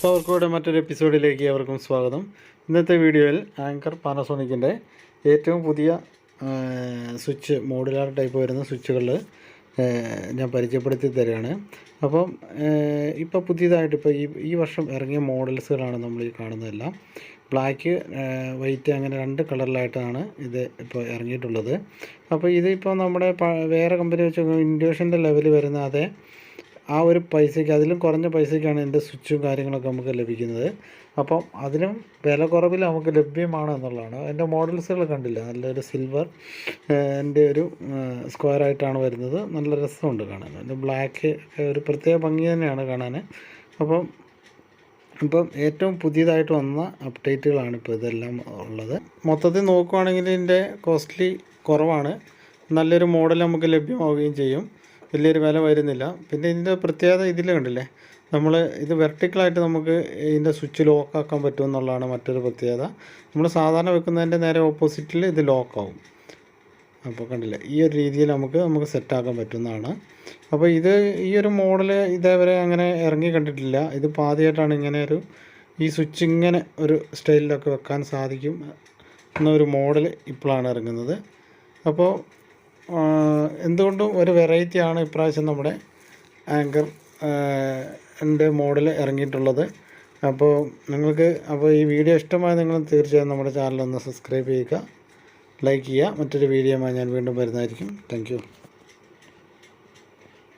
അവർക്കൂടെ മറ്റൊരു എപ്പിസോഡിലേക്ക് അവർക്കും സ്വാഗതം. ഇന്നത്തെ വീഡിയോയിൽ ആങ്കർ പാനസോണിക്കിൻ്റെ ഏറ്റവും പുതിയ സ്വിച്ച് മോഡുലാർ ടൈപ്പ് വരുന്ന സ്വിച്ചുകൾ ഞാൻ പരിചയപ്പെടുത്തി തരികയാണ്. അപ്പം ഇപ്പോൾ പുതിയതായിട്ട് ഇപ്പോൾ ഈ വർഷം ഇറങ്ങിയ മോഡൽസുകളാണ് നമ്മൾ ഈ കാണുന്നതെല്ലാം. ബ്ലാക്ക്, വൈറ്റ് അങ്ങനെ രണ്ട് കളറിലായിട്ടാണ് ഇത് ഇപ്പോൾ ഇറങ്ങിയിട്ടുള്ളത്. അപ്പോൾ ഇതിപ്പോൾ നമ്മുടെ വേറെ കമ്പനി വെച്ച് ഇൻഡ്യൂഷൻ്റെ ലെവൽ വരുന്ന അതേ ആ ഒരു പൈസയ്ക്ക്, അതിലും കുറഞ്ഞ പൈസയ്ക്കാണ് എൻ്റെ സ്വിച്ചും കാര്യങ്ങളൊക്കെ നമുക്ക് ലഭിക്കുന്നത്. അപ്പം അതിനും വില കുറവിൽ നമുക്ക് ലഭ്യമാണ് എന്നുള്ളതാണ്. എൻ്റെ മോഡൽസുകൾ കണ്ടില്ല, നല്ലൊരു സിൽവർ എൻ്റെ ഒരു സ്ക്വയറായിട്ടാണ് വരുന്നത്. നല്ല രസമുണ്ട് കാണാൻ. എൻ്റെ ബ്ലാക്ക് ഒരു പ്രത്യേക ഭംഗി തന്നെയാണ് കാണാൻ. അപ്പം ഏറ്റവും പുതിയതായിട്ട് വന്ന അപ്ഡേറ്റുകളാണ് ഇപ്പോൾ ഇതെല്ലാം ഉള്ളത്. മൊത്തത്തിൽ നോക്കുവാണെങ്കിൽ ഇതിൻ്റെ കോസ്റ്റ്ലി കുറവാണ്. നല്ലൊരു മോഡൽ നമുക്ക് ലഭ്യമാവുകയും ചെയ്യും. വലിയൊരു വില വരുന്നില്ല. പിന്നെ ഇതിൻ്റെ പ്രത്യേകത ഇതിൽ കണ്ടില്ലേ, നമ്മൾ ഇത് വെർട്ടിക്കലായിട്ട് നമുക്ക് ഇതിൻ്റെ സ്വിച്ച് ലോക്കാക്കാൻ പറ്റുമെന്നുള്ളതാണ് മറ്റൊരു പ്രത്യേകത. നമ്മൾ സാധാരണ വെക്കുന്നതിൻ്റെ നേരെ ഓപ്പോസിറ്റിൽ ഇത് ലോക്കാവും. അപ്പോൾ കണ്ടില്ലേ, ഈ ഒരു രീതിയിൽ നമുക്ക് സെറ്റാക്കാൻ പറ്റുന്നതാണ്. അപ്പോൾ ഈ ഒരു മോഡൽ ഇതേവരെ അങ്ങനെ ഇറങ്ങി കണ്ടിട്ടില്ല. ഇത് ആദ്യമായിട്ടാണ് ഇങ്ങനെ ഈ സ്വിച്ച് ഇങ്ങനെ ഒരു സ്റ്റൈലിലൊക്കെ വെക്കാൻ സാധിക്കും എന്നൊരു മോഡൽ ഇപ്പോഴാണ് ഇറങ്ങുന്നത്. അപ്പോൾ എന്തുകൊണ്ടും ഒരു വെറൈറ്റിയാണ് ഇപ്രാവശ്യം നമ്മുടെ ആങ്കർ എൻ്റെ മോഡൽ ഇറങ്ങിയിട്ടുള്ളത്. അപ്പോൾ ഈ വീഡിയോ ഇഷ്ടമായി നിങ്ങൾ തീർച്ചയായും നമ്മുടെ ചാനലൊന്ന് സബ്സ്ക്രൈബ് ചെയ്യുക, ലൈക്ക് ചെയ്യുക. മറ്റൊരു വീഡിയോയുമായി ഞാൻ വീണ്ടും വരുന്നതായിരിക്കും. Thank you.